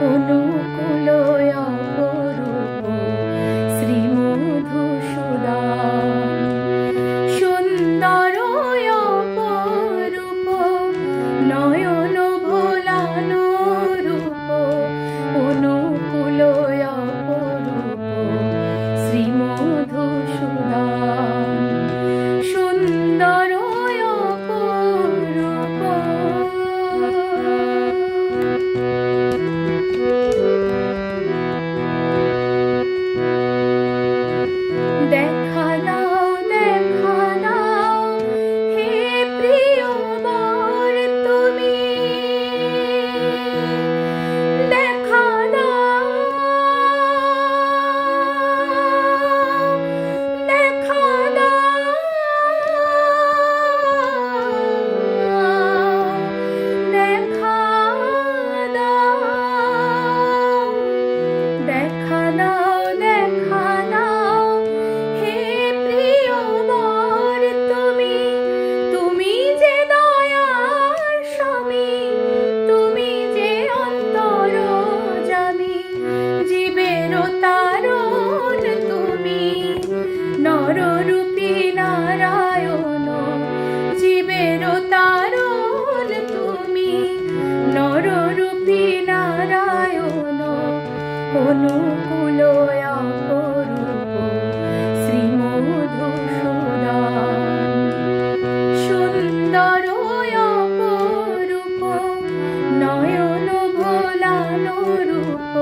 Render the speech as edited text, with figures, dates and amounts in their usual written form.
অনুকূল অপরূপ শ্রীমধুসূদন সুন্দর অপরূপ নয়ন ভোলানো রূপ অনুকূল অপরূপ শ্রীমধুসূদন সুন্দর অপরূপ। দেখা দাও দেখা দাও হে প্রিয় বর তুমি দেখা দাও দেখা দাও দেখা দাও দেখা দাও দেখা দাও হে প্রিয় বর তুমি তুমি যে দয়ার স্বামী তুমি যে অন্তরযামী জীবের তারণ তুমি নররূপী নারায়ণ জীবের তারণ তুমি নররূপী নারায়ণ অনুকূল অপরূপ শ্রীমধুসূদন সুন্দর অপরূপ নয়ন ভোলানো রূপ